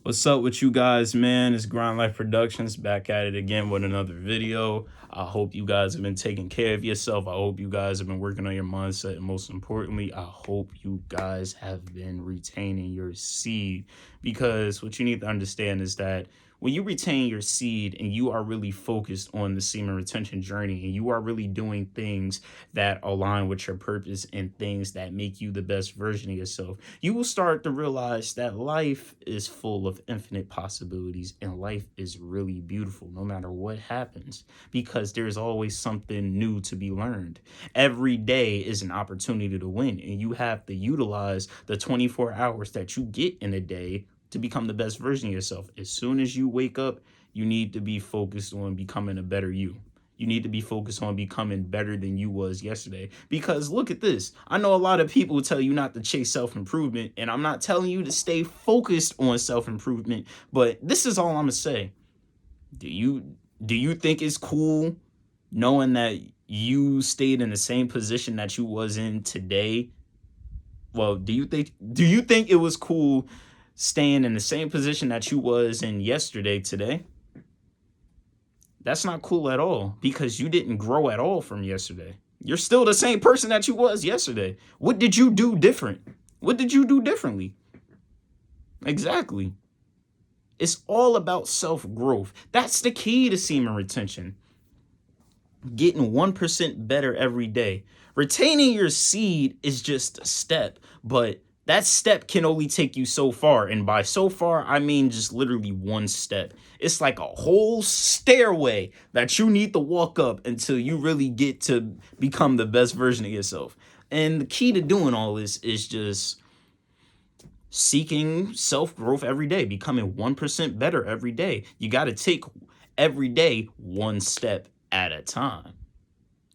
What's up with you guys, man? It's Grind Life Productions back at it again with another video. I hope you guys have been taking care of yourself. I hope you guys have been working on your mindset. And most importantly, I hope you guys have been retaining your seed. Because what you need to understand is that when you retain your seed and you are really focused on the semen retention journey and you are really doing things that align with your purpose and things that make you the best version of yourself, you will start to realize that life is full of infinite possibilities and life is really beautiful no matter what happens, because there's always something new to be learned. Every day is an opportunity to win, and you have to utilize the 24 hours that you get in a day to become the best version of yourself. As soon as you wake up, you need to be focused on becoming a better you. You need to be focused on becoming better than you was yesterday. Because look at this. I know a lot of people tell you not to chase self-improvement, and I'm not telling you to stay focused on self-improvement, but this is all I'm gonna say. Do you think it's cool knowing that you stayed in the same position that you was in today? Well, do you think it was cool staying in the same position that you was in yesterday today? That's not cool at all, because you didn't grow at all from yesterday. You're still the same person that you was yesterday. What did you do different? What did you do differently? Exactly. It's all about self-growth. That's the key to semen retention. Getting 1% better every day. Retaining your seed is just a step, but that step can only take you so far. And by so far, I mean just literally one step. It's like a whole stairway that you need to walk up until you really get to become the best version of yourself. And the key to doing all this is just seeking self-growth every day, becoming 1% better every day. You got to take every day one step at a time.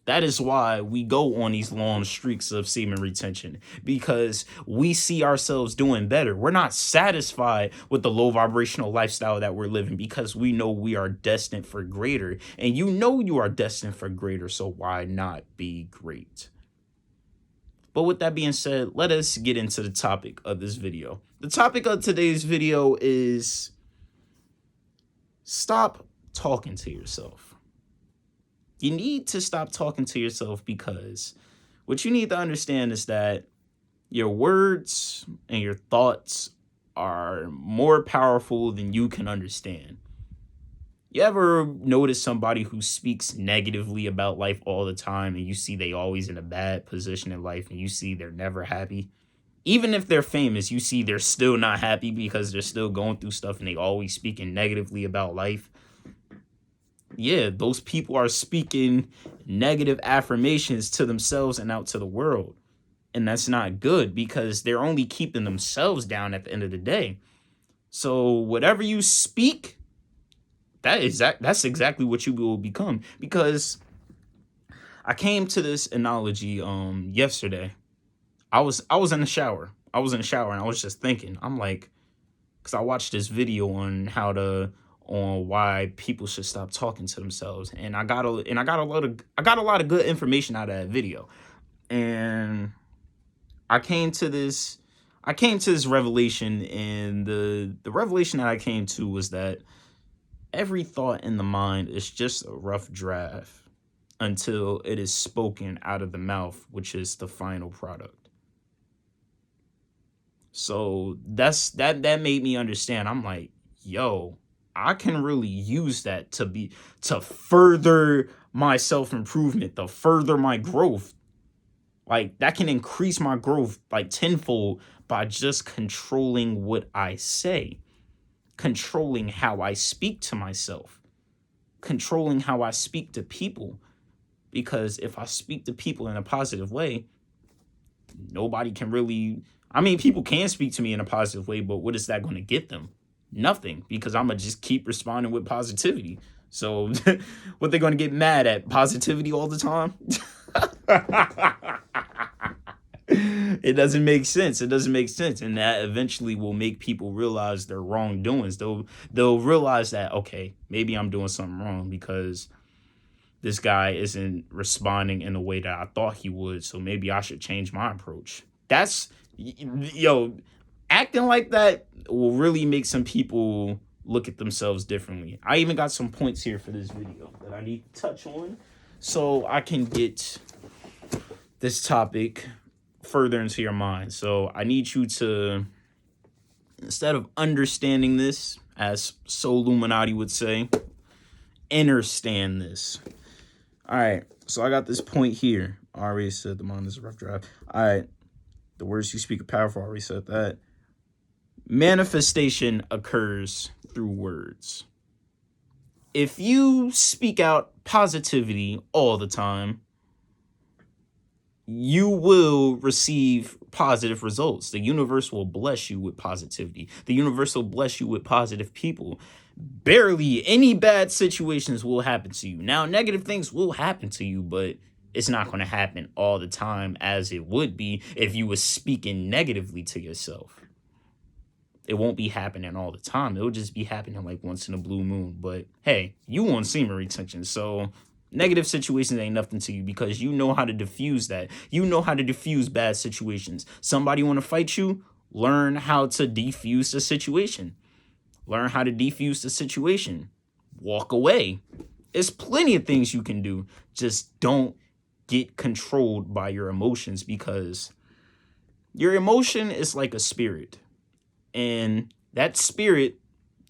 That is why we go on these long streaks of semen retention, because we see ourselves doing better. We're not satisfied with the low vibrational lifestyle that we're living, because we know we are destined for greater. And you know you are destined for greater, so why not be great? But with that being said, let us get into the topic of this video. The topic of today's video is stop talking to yourself. You need to stop talking to yourself, because what you need to understand is that your words and your thoughts are more powerful than you can understand. You ever notice somebody who speaks negatively about life all the time, and you see they always in a bad position in life, and you see they're never happy? Even if they're famous, you see they're still not happy because they're still going through stuff and they always speaking negatively about life. Yeah, those people are speaking negative affirmations to themselves and out to the world. And that's not good, because they're only keeping themselves down at the end of the day. So whatever you speak, that's exactly what you will become. Because I came to this analogy yesterday. I was in the shower. I was in the shower and I was just thinking. I'm like, because I watched this video on why people should stop talking to themselves, and I got a lot of good information out of that video. And I came to this revelation, and the revelation that I came to was that every thought in the mind is just a rough draft until it is spoken out of the mouth, which is the final product. So that made me understand. I'm like, yo, I can really use that to further my self-improvement, to further my growth. Like, that can increase my growth like tenfold by just controlling what I say, controlling how I speak to myself, controlling how I speak to people. Because if I speak to people in a positive way, nobody can really, I mean, people can speak to me in a positive way, but what is that going to get them? Nothing, because I'm going to just keep responding with positivity. So what, they're going to get mad at positivity all the time? It doesn't make sense. It doesn't make sense. And that eventually will make people realize their wrongdoings. They'll realize that, okay, maybe I'm doing something wrong, because this guy isn't responding in the way that I thought he would. So maybe I should change my approach. That's, yo, acting like that will really make some people look at themselves differently. I even got some points here for this video that I need to touch on so I can get this topic further into your mind. So I need you to, instead of understanding this, as Soul Illuminati would say, understand this. All right, so I got this point here. I already said the mind is a rough draft. All right, the words you speak are powerful. I already said that. Manifestation occurs through words. If you speak out positivity all the time, you will receive positive results. The universe will bless you with positivity. The universe will bless you with positive people. Barely any bad situations will happen to you. Now, negative things will happen to you, but it's not going to happen all the time as it would be if you were speaking negatively to yourself. It won't be happening all the time. It'll just be happening like once in a blue moon. But hey, you want semen retention, so negative situations ain't nothing to you because you know how to diffuse that. You know how to diffuse bad situations. Somebody want to fight you? Learn how to defuse the situation. Learn how to defuse the situation. Walk away. There's plenty of things you can do. Just don't get controlled by your emotions, because your emotion is like a spirit. And that spirit,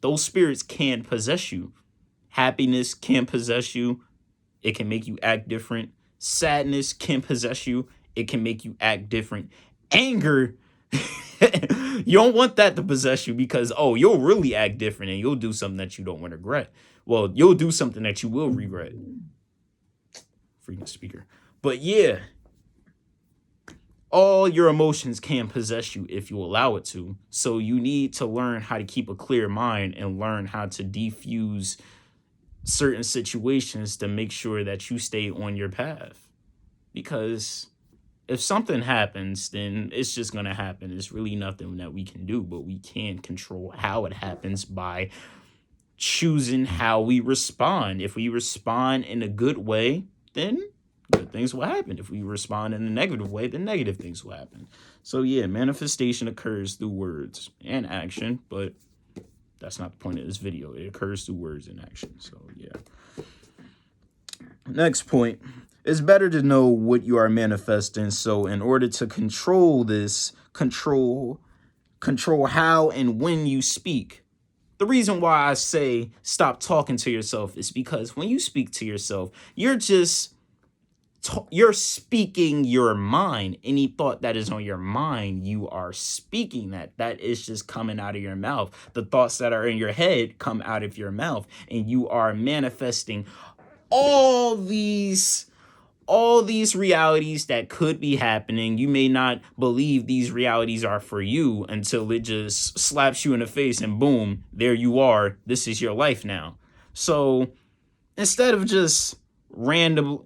those spirits can possess you. Happiness can possess you. It can make you act different. Sadness can possess you. It can make you act different. Anger, you don't want that to possess you, because, oh, you'll really act different and you'll do something that you don't want to regret. Well, you'll do something that you will regret. Freaking speaker. But yeah, all your emotions can possess you if you allow it to. So you need to learn how to keep a clear mind and learn how to defuse certain situations to make sure that you stay on your path. Because if something happens, then it's just going to happen. There's really nothing that we can do, but we can control how it happens by choosing how we respond. If we respond in a good way, then good things will happen. If we respond in a negative way, then negative things will happen. So yeah, manifestation occurs through words and action, but that's not the point of this video. It occurs through words and action. So yeah. Next point. It's better to know what you are manifesting. So in order to control this, control how and when you speak. The reason why I say stop talking to yourself is because when you speak to yourself, you're speaking your mind. Any thought that is on your mind, you are speaking that. That is just coming out of your mouth. The thoughts that are in your head come out of your mouth, and you are manifesting all these realities that could be happening. You may not believe these realities are for you until it just slaps you in the face and boom, there you are. This is your life now. So instead of just rambling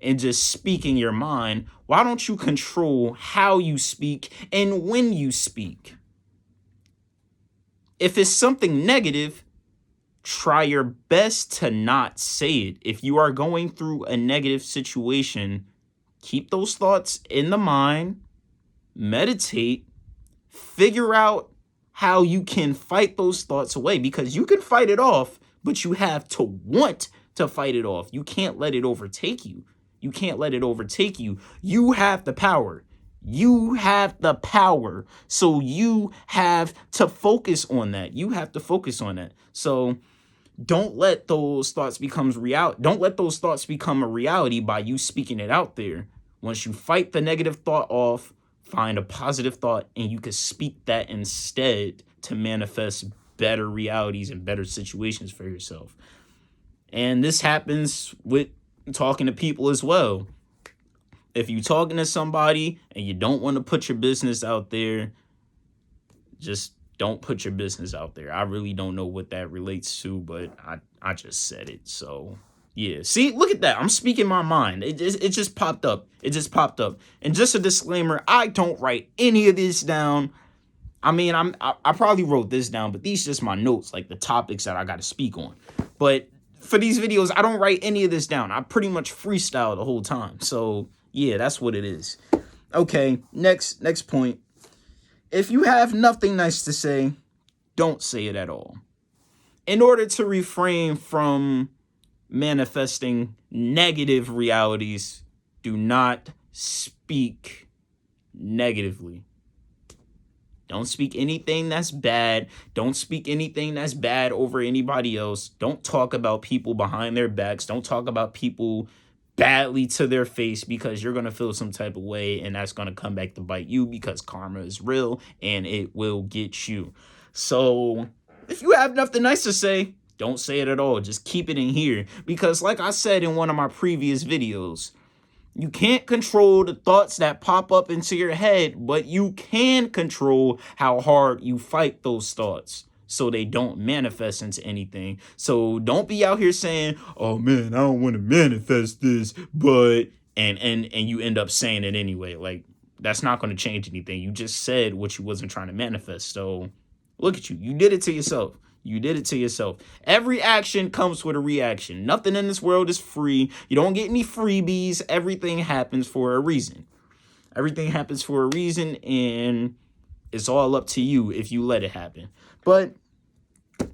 and just speaking your mind, why don't you control how you speak and when you speak? If it's something negative, try your best to not say it. If you are going through a negative situation, keep those thoughts in the mind, meditate, figure out how you can fight those thoughts away, because you can fight it off, but you have to want to fight it off. You can't let it overtake you. You can't let it overtake you. You have the power. You have the power. So you have to focus on that. You have to focus on that. So don't let those thoughts become reality. Don't let those thoughts become a reality by you speaking it out there. Once you fight the negative thought off, find a positive thought, and you can speak that instead to manifest better realities and better situations for yourself. And this happens with talking to people as well. If you're talking to somebody and you don't want to put your business out there, just don't put your business out there. I really don't know what that relates to, but I just said it. So yeah, see, look at that. I'm speaking my mind. It just popped up. It just popped up. And just a disclaimer, I don't write any of this down. I mean, I probably wrote this down, but these just my notes, like the topics that I got to speak on. But for these videos, I don't write any of this down. I pretty much freestyle the whole time. So yeah, that's what it is. Okay, next point. If you have nothing nice to say, don't say it at all. In order to refrain from manifesting negative realities, do not speak negatively. Don't speak anything that's bad. Don't speak anything that's bad over anybody else. Don't talk about people behind their backs. Don't talk about people badly to their face, because you're going to feel some type of way, and that's going to come back to bite you, because karma is real and it will get you. So if you have nothing nice to say, don't say it at all. Just keep it in here, because like I said in one of my previous videos, you can't control the thoughts that pop up into your head, but you can control how hard you fight those thoughts so they don't manifest into anything. So don't be out here saying, oh man, I don't want to manifest this, but and you end up saying it anyway. Like, that's not going to change anything. You just said what you wasn't trying to manifest. So look at you. You did it to yourself. You did it to yourself. Every action comes with a reaction. Nothing in this world is free. You don't get any freebies. Everything happens for a reason. Everything happens for a reason, and it's all up to you if you let it happen. But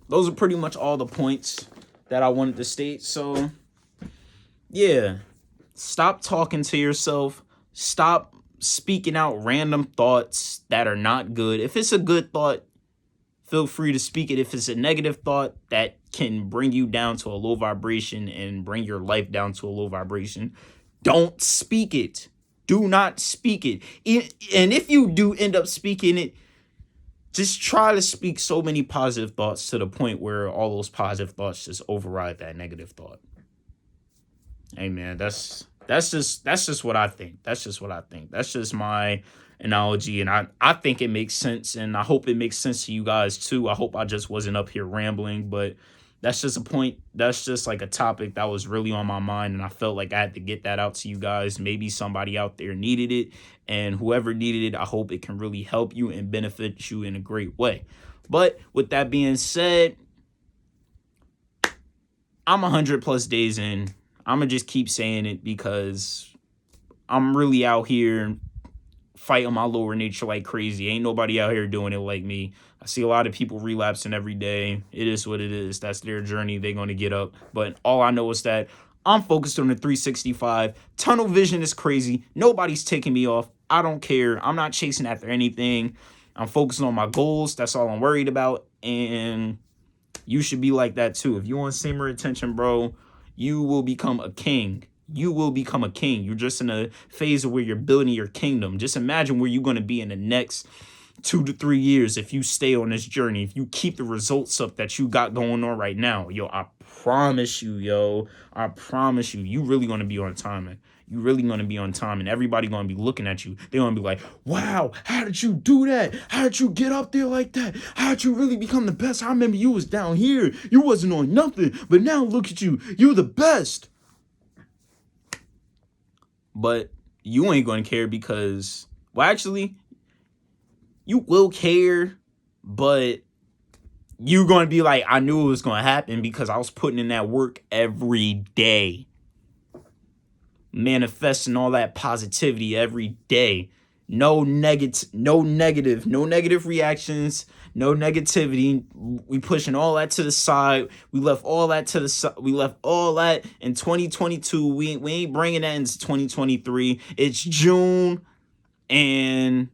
those are pretty much all the points that I wanted to state. So, yeah, stop talking to yourself. Stop speaking out random thoughts that are not good. If it's a good thought, feel free to speak it. If it's a negative thought that can bring you down to a low vibration and bring your life down to a low vibration, don't speak it. Do not speak it. And if you do end up speaking it, just try to speak so many positive thoughts to the point where all those positive thoughts just override that negative thought. Hey man, that's just what I think. That's just what I think. That's just my analogy, and I think it makes sense, and I hope it makes sense to you guys too. I hope I just wasn't up here rambling, but that's just a point. That's just like a topic that was really on my mind, and I felt like I had to get that out to you guys. Maybe somebody out there needed it, and whoever needed it, I hope it can really help you and benefit you in a great way. But with that being said, I'm 100+ days in. I'm gonna just keep saying it because I'm really out here fighting my lower nature like crazy. Ain't nobody out here doing it like me. I see a lot of people relapsing every day. It is what it is. That's their journey. They're going to get up. But all I know is that I'm focused on the 365. Tunnel vision is crazy. Nobody's taking me off. I don't care. I'm not chasing after anything. I'm focusing on my goals. That's all I'm worried about. And you should be like that too. If you want Seymour attention, bro, you will become a king. You will become a king. You're just in a phase of where you're building your kingdom. Just imagine where you're going to be in the next 2 to 3 years if you stay on this journey, if you keep the results up that you got going on right now. Yo, I promise you, you really going to be on time, man. You really going to be on time, and everybody going to be looking at you. They're going to be like, wow, how did you do that? How did you get up there like that? How did you really become the best? I remember you was down here. You wasn't on nothing, but now look at you. You're the best. But you ain't going to care because, well, actually, you will care, but you're going to be like, I knew it was going to happen because I was putting in that work every day. Manifesting all that positivity every day. No negative reactions, no negativity. We pushing all that to the side. We left all that to the side. We left all that in 2022. We ain't bringing that into 2023. It's June, and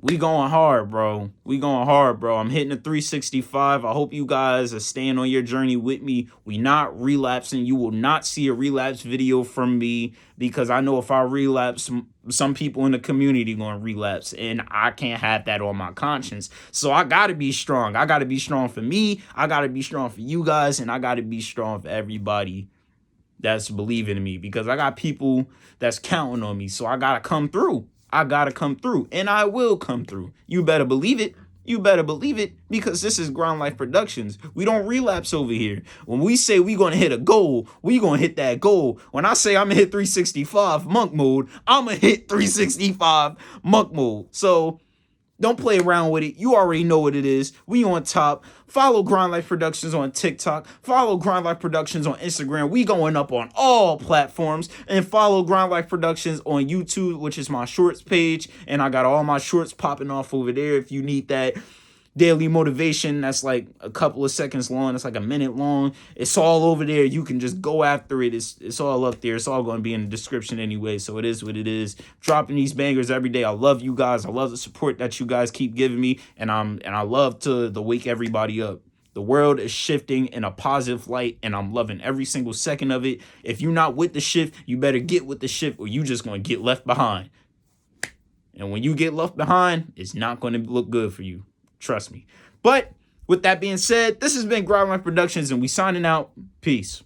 we going hard, bro. We going hard, bro. I'm hitting the 365. I hope you guys are staying on your journey with me. We not relapsing. You will not see a relapse video from me because I know if I relapse, some people in the community going to relapse, and I can't have that on my conscience. So I got to be strong. I got to be strong for me. I got to be strong for you guys, and I got to be strong for everybody that's believing in me because I got people that's counting on me. So I got to come through. I gotta come through, and I will come through. You better believe it. You better believe it, because this is Ground Life Productions. We don't relapse over here. When we say we gonna hit a goal, we gonna hit that goal. When I say I'm gonna hit 365 monk mode, I'm gonna hit 365 monk mode. So Don't play around with it. You already know what it is. We on top. Follow Grind Life Productions on TikTok. Follow Grind Life Productions on Instagram. We going up on all platforms. And follow Grind Life Productions on YouTube, which is my shorts page. And I got all my shorts popping off over there if you need that daily motivation that's like a couple of seconds long. It's like a minute long. It's all over there. You can just go after it. It's all up there. It's all going to be in the description anyway, so it is what it is. Dropping these bangers every day. I love you guys. I love the support that you guys keep giving me, and I love to wake everybody up. The world is shifting in a positive light, and I'm loving every single second of it. If you're not with the shift, you better get with the shift, or you just going to get left behind. And when you get left behind, it's not going to look good for you. Trust me. But with that being said, this has been Grind Life Productions, and we signing out. Peace.